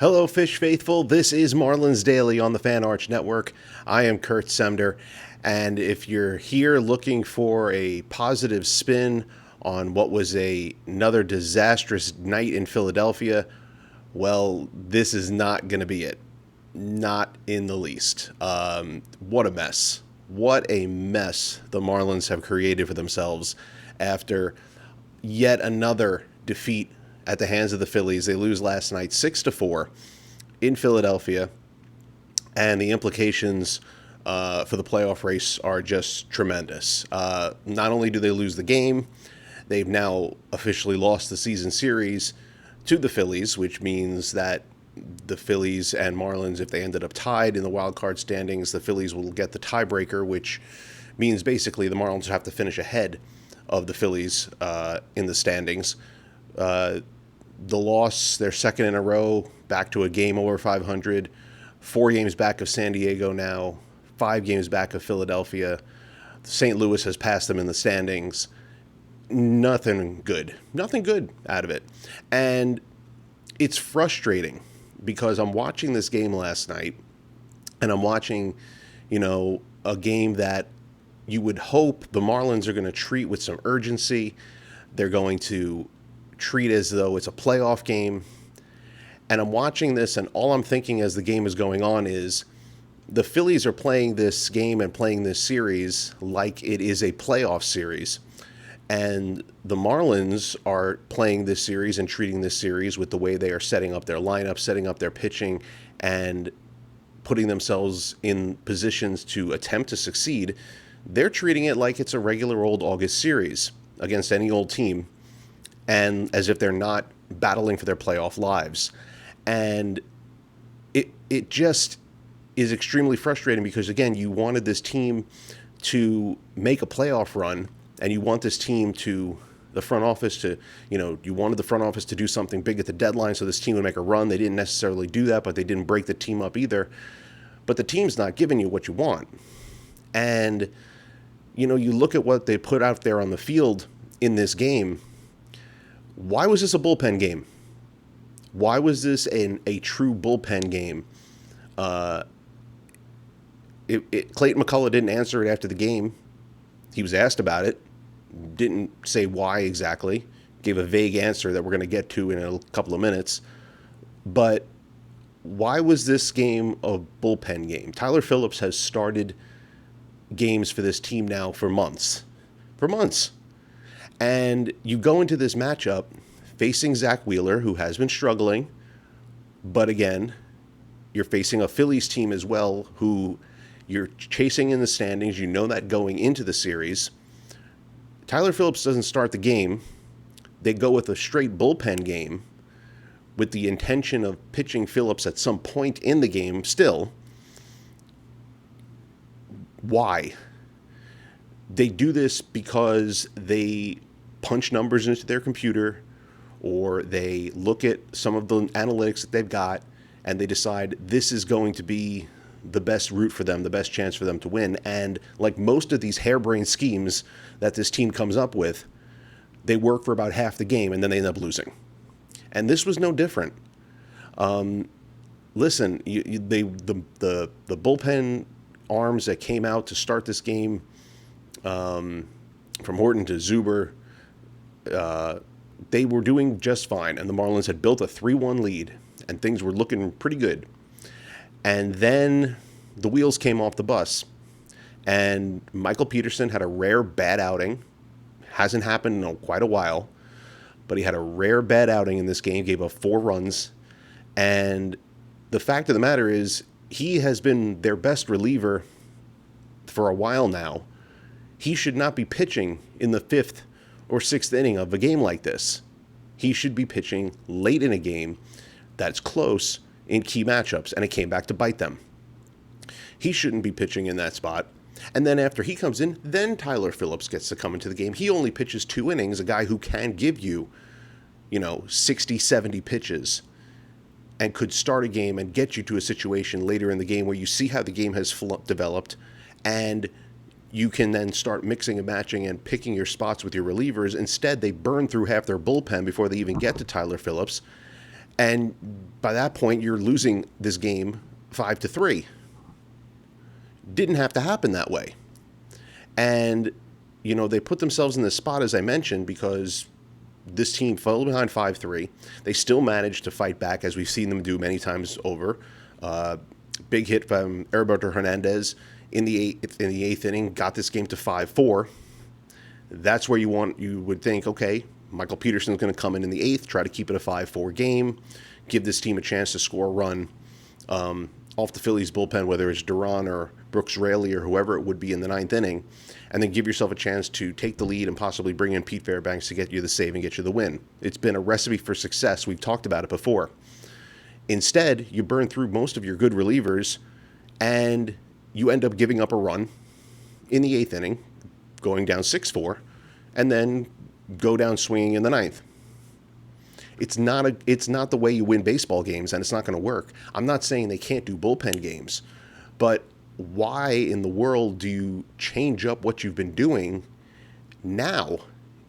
Hello, Fish Faithful. This is Marlins Daily on the Fan Arch Network. I am Kurt Semder, and if you're here looking for a positive spin on what was another disastrous night in Philadelphia, well, this is not going to be it. Not in the least. What a mess. What a mess the Marlins have created for themselves after yet another defeat at the hands of the Phillies. They lose last night 6-4 in Philadelphia, and the implications for the playoff race are just tremendous. Not only do they lose the game, they've now officially lost the season series to the Phillies, which means that the Phillies and Marlins, if they ended up tied in the wild card standings, the Phillies will get the tiebreaker, which means basically the Marlins have to finish ahead of the Phillies in the standings. The loss, their second in a row, back to a game over 500, 4 games back of San Diego now, 5 games back of Philadelphia. St. Louis has passed them in the standings. Nothing good out of it. And it's frustrating because I'm watching this game last night, and I'm watching, a game that you would hope the Marlins are going to treat with some urgency. They're going to treat as though it's a playoff game. And I'm watching this, and all I'm thinking as the game is going on is the Phillies are playing this game and playing this series like it is a playoff series. And the Marlins are playing this series and treating this series with the way they are setting up their lineup, setting up their pitching, and putting themselves in positions to attempt to succeed. They're treating it like it's a regular old August series against any old team, and as if they're not battling for their playoff lives. And it just is extremely frustrating because, again, you wanted this team to make a playoff run, and you want this team to, the front office to, you wanted the front office to do something big at the deadline so this team would make a run. They didn't necessarily do that, but they didn't break the team up either. But the team's not giving you what you want. And, you look at what they put out there on the field in this game. Why was this a bullpen game? Why was this a true bullpen game? Clayton McCullough didn't answer it after the game. He was asked about it. Didn't say why exactly. Gave a vague answer that we're going to get to in a couple of minutes. But why was this game a bullpen game? Tyler Phillips has started games for this team now for months. And you go into this matchup facing Zach Wheeler, who has been struggling. But again, you're facing a Phillies team as well, who you're chasing in the standings. You know that going into the series. Tyler Phillips doesn't start the game. They go with a straight bullpen game with the intention of pitching Phillips at some point in the game still. Why? They do this because they punch numbers into their computer, or they look at some of the analytics that they've got, and they decide this is going to be the best route for them, the best chance for them to win. And like most of these harebrained schemes that this team comes up with, they work for about half the game, and then they end up losing. And this was no different. Listen, the bullpen arms that came out to start this game, from Horton to Zuber, they were doing just fine, and the Marlins had built a 3-1 lead, and things were looking pretty good. And then the wheels came off the bus, and Michael Peterson had a rare bad outing. Hasn't happened in quite a while, but he had a rare bad outing in this game, gave up 4 runs. And the fact of the matter is, he has been their best reliever for a while now. He should not be pitching in the 5th or 6th inning of a game like this. He should be pitching late in a game that's close in key matchups, and it came back to bite them. He shouldn't be pitching in that spot. And then after he comes in, then Tyler Phillips gets to come into the game. He only pitches 2 innings, a guy who can give you, 60, 70 pitches and could start a game and get you to a situation later in the game where you see how the game has developed, and you can then start mixing and matching and picking your spots with your relievers. Instead, they burn through half their bullpen before they even get to Tyler Phillips. And by that point, you're losing this game 5-3. Didn't have to happen that way. And, they put themselves in this spot, as I mentioned, because this team fell behind 5-3. They still managed to fight back, as we've seen them do many times over. Big hit from Heriberto Hernandez in the eighth inning, got this game to 5-4. That's where you would think, okay, Michael Peterson's going to come in the eighth, try to keep it a 5-4 game, give this team a chance to score a run off the Phillies bullpen, whether it's Duran or Brooks Raley or whoever it would be in the ninth inning, and then give yourself a chance to take the lead and possibly bring in Pete Fairbanks to get you the save and get you the win. It's been a recipe for success. We've talked about it before. Instead, you burn through most of your good relievers, and you end up giving up a run in the eighth inning, going down 6-4, and then go down swinging in the ninth. It's not the way you win baseball games, and it's not going to work. I'm not saying they can't do bullpen games, but why in the world do you change up what you've been doing now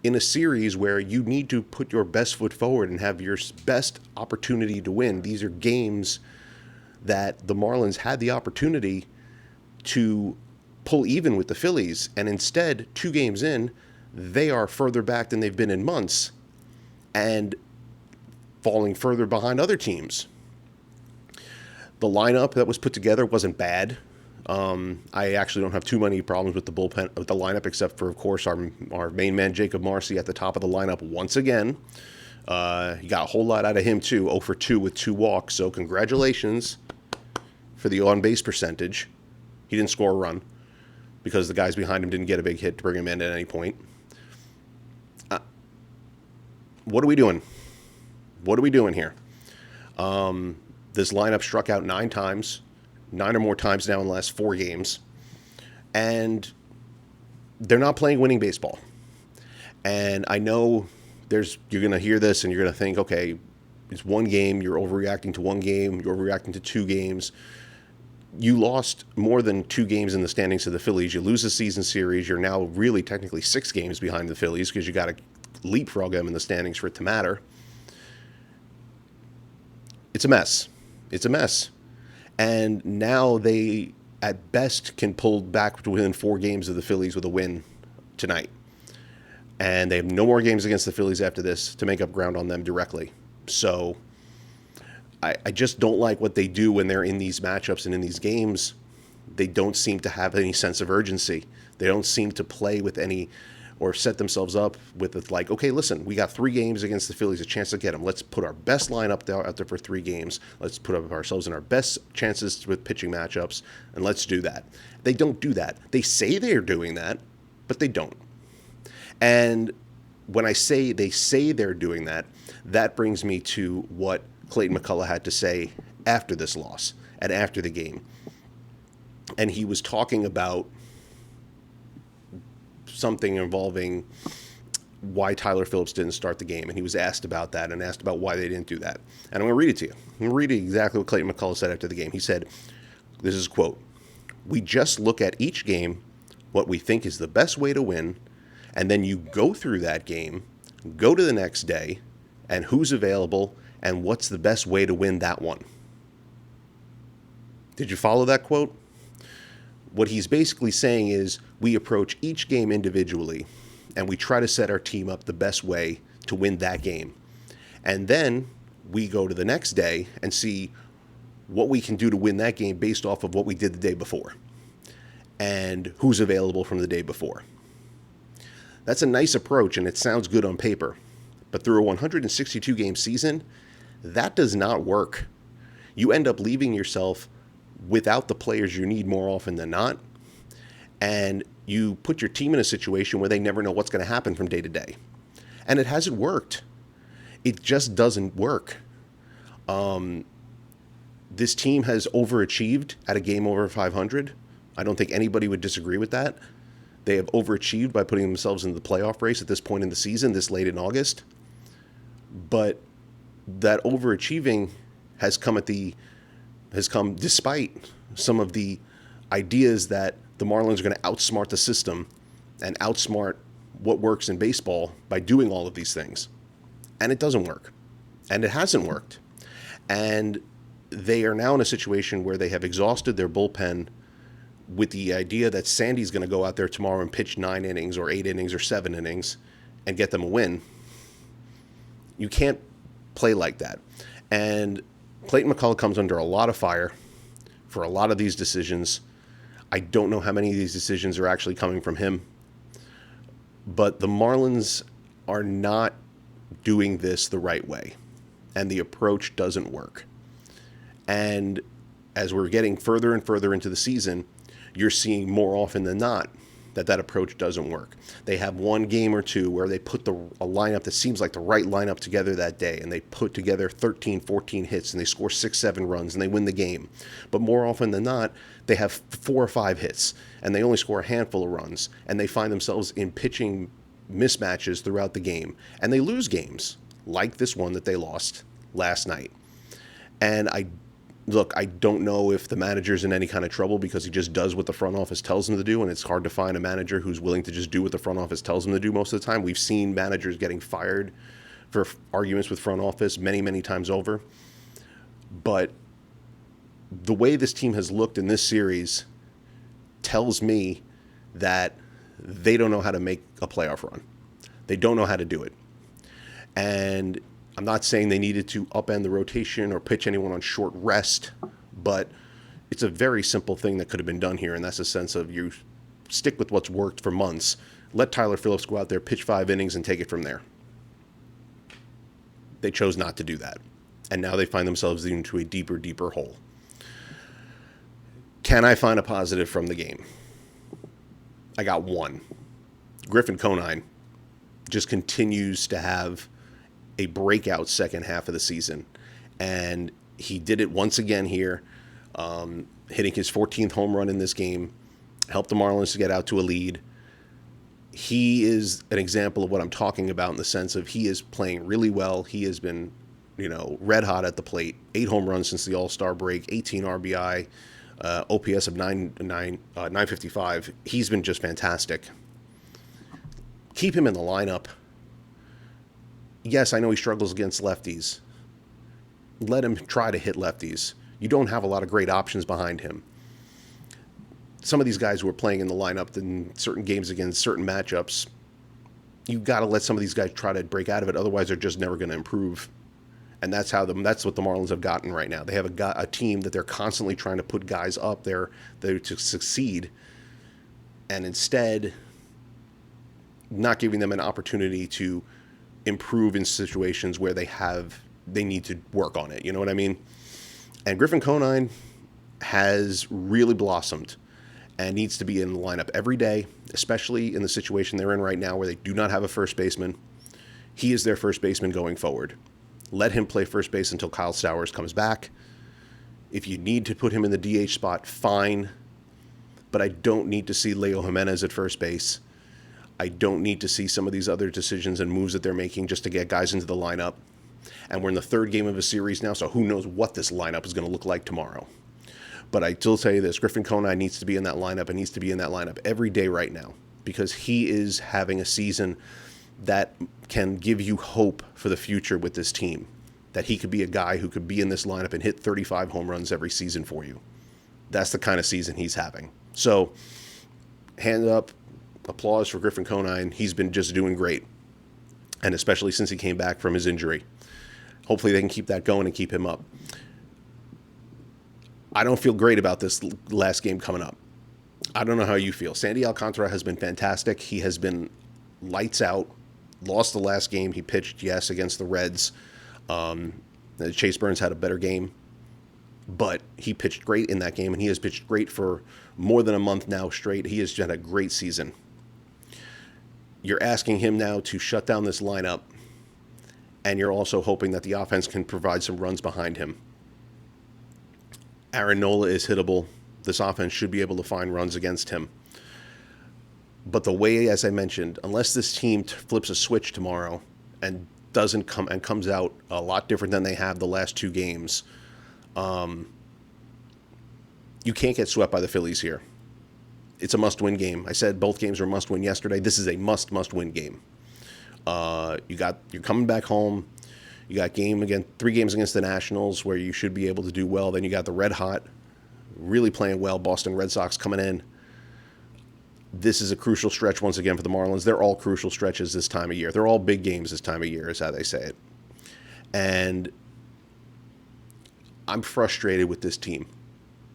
in a series where you need to put your best foot forward and have your best opportunity to win? These are games that the Marlins had the opportunity to pull even with the Phillies, and instead, 2 games in, they are further back than they've been in months and falling further behind other teams. The lineup that was put together wasn't bad. I actually don't have too many problems with the lineup, except for, of course, our main man, Jacob Marcy, at the top of the lineup once again. You got a whole lot out of him, too. 0 for 2 with 2 walks, so congratulations for the on-base percentage. He didn't score a run because the guys behind him didn't get a big hit to bring him in at any point. What are we doing? What are we doing here? This lineup struck out 9 times, 9 or more times now in the last 4 games, and they're not playing winning baseball. And I know you're going to hear this and you're going to think, okay, it's 1 game, you're overreacting to 1 game, you're overreacting to 2 games. You lost more than 2 games in the standings of the Phillies. You lose the season series. You're now really technically 6 games behind the Phillies because you got to leapfrog them in the standings for it to matter. It's a mess. It's a mess. And now they, at best, can pull back to within 4 games of the Phillies with a win tonight. And they have no more games against the Phillies after this to make up ground on them directly. So I just don't like what they do when they're in these matchups and in these games. They don't seem to have any sense of urgency. They don't seem to play with any or set themselves up with it like, okay, listen, we got 3 games against the Phillies, a chance to get them. Let's put our best lineup out there for 3 games. Let's put up ourselves in our best chances with pitching matchups, and let's do that. They don't do that. They say they're doing that, but they don't. And when I say they say they're doing that, that brings me to what Clayton McCullough had to say after this loss and after the game. And he was talking about something involving why Tyler Phillips didn't start the game. And he was asked about that and asked about why they didn't do that. And I'm going to read it to you. I'm going to read exactly what Clayton McCullough said after the game. He said, this is a quote, "We just look at each game, what we think is the best way to win, and then you go through that game, go to the next day, and who's available, and what's the best way to win that one." Did you follow that quote? What he's basically saying is we approach each game individually, and we try to set our team up the best way to win that game. And then we go to the next day and see what we can do to win that game based off of what we did the day before and who's available from the day before. That's a nice approach, and it sounds good on paper. But through a 162-game season, that does not work. You end up leaving yourself without the players you need more often than not, and you put your team in a situation where they never know what's going to happen from day to day. And it hasn't worked. It just doesn't work. This team has overachieved at a game over 500. I don't think anybody would disagree with that. They have overachieved by putting themselves in the playoff race at this point in the season, this late in August. But that overachieving has come despite some of the ideas that the Marlins are going to outsmart the system and outsmart what works in baseball by doing all of these things. And it doesn't work. And it hasn't worked. And they are now in a situation where they have exhausted their bullpen with the idea that Sandy's going to go out there tomorrow and pitch 9 innings or 8 innings or 7 innings and get them a win. You can't play like that. And Clayton McCullough comes under a lot of fire for a lot of these decisions. I don't know how many of these decisions are actually coming from him. But the Marlins are not doing this the right way. And the approach doesn't work. And as we're getting further and further into the season, you're seeing more often than not that approach doesn't work. They have one game or two where they put a lineup that seems like the right lineup together that day, and they put together 13, 14 hits, and they score 6, 7 runs, and they win the game. But more often than not, they have 4 or 5 hits, and they only score a handful of runs, and they find themselves in pitching mismatches throughout the game, and they lose games, like this one that they lost last night. And I don't know if the manager's in any kind of trouble because he just does what the front office tells him to do, and it's hard to find a manager who's willing to just do what the front office tells him to do most of the time. We've seen managers getting fired for arguments with front office many, many times over. But the way this team has looked in this series tells me that they don't know how to make a playoff run. They don't know how to do it. And I'm not saying they needed to upend the rotation or pitch anyone on short rest, but it's a very simple thing that could have been done here, and that's a sense of you stick with what's worked for months. Let Tyler Phillips go out there, pitch 5 innings, and take it from there. They chose not to do that, and now they find themselves into a deeper, deeper hole. Can I find a positive from the game? I got one. Griffin Conine just continues to have a breakout second half of the season, and he did it once again here, hitting his 14th home run in this game, helped the Marlins to get out to a lead. He is an example of what I'm talking about in the sense of he is playing really well. He has been, red hot at the plate. 8 home runs since the All-Star break, 18 RBI, OPS of 955. He's been just fantastic. Keep him in the lineup. Yes, I know he struggles against lefties. Let him try to hit lefties. You don't have a lot of great options behind him. Some of these guys who are playing in the lineup in certain games against certain matchups, you got to let some of these guys try to break out of it. Otherwise, they're just never going to improve. And that's what the Marlins have gotten right now. They have a team that they're constantly trying to put guys up there to succeed, and instead not giving them an opportunity to improve in situations where they need to work on it. You know what I mean? And Griffin Conine has really blossomed and needs to be in the lineup every day, especially in the situation they're in right now where they do not have a first baseman. He is their first baseman going forward. Let him play first base until Kyle Stowers comes back. If you need to put him in the DH spot, fine. But I don't need to see Leo Jimenez at first base. I don't need to see some of these other decisions and moves that they're making just to get guys into the lineup. And we're in the 3rd game of a series now, so who knows what this lineup is going to look like tomorrow. But I still tell you this, Griffin Conine needs to be in that lineup and needs to be in that lineup every day right now because he is having a season that can give you hope for the future with this team, that he could be a guy who could be in this lineup and hit 35 home runs every season for you. That's the kind of season he's having. So, hand up. Applause for Griffin Conine. He's been just doing great, and especially since he came back from his injury. Hopefully they can keep that going and keep him up. I don't feel great about this last game coming up. I don't know how you feel. Sandy Alcantara has been fantastic. He has been lights out. Lost the last game he pitched, yes, against the Reds. Chase Burns had a better game, but he pitched great in that game, and he has pitched great for more than a month now straight. He has had a great season. You're asking him now to shut down this lineup, and you're also hoping that the offense can provide some runs behind him. Aaron Nola is hittable. This offense should be able to find runs against him. But the way, as I mentioned, unless this team flips a switch tomorrow and comes out a lot different than they have the last 2 games, you can't get swept by the Phillies here. It's a must-win game. I said both games were must-win yesterday. This is a must-win game. You're coming back home. You got 3 games against the Nationals where you should be able to do well. Then you got the red hot, really playing well, Boston Red Sox coming in. This is a crucial stretch once again for the Marlins. They're all crucial stretches this time of year. They're all big games this time of year, is how they say it. And I'm frustrated with this team.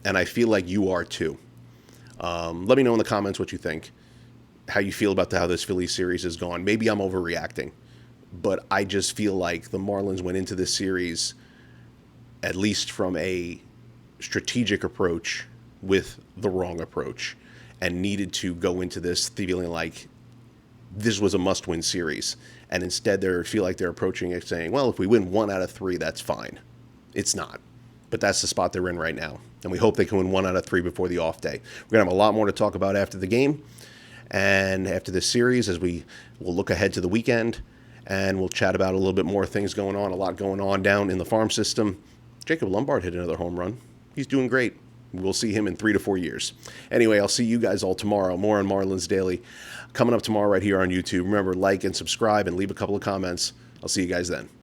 And I feel like you are too. Let me know in the comments what you think, how you feel about how this Phillies series has gone. Maybe I'm overreacting, but I just feel like the Marlins went into this series, at least from a strategic approach, with the wrong approach, and needed to go into this feeling like this was a must-win series. And instead they feel like they're approaching it saying, well, if we win 1 out of 3, that's fine. It's not. But that's the spot they're in right now. And we hope they can win 1 out of 3 before the off day. We're going to have a lot more to talk about after the game and after this series, as we'll look ahead to the weekend, and we'll chat about a little bit more things going on, a lot going on down in the farm system. Jacob Lombard hit another home run. He's doing great. We'll see him in 3 to 4 years. Anyway, I'll see you guys all tomorrow. More on Marlins Daily coming up tomorrow right here on YouTube. Remember, like and subscribe and leave a couple of comments. I'll see you guys then.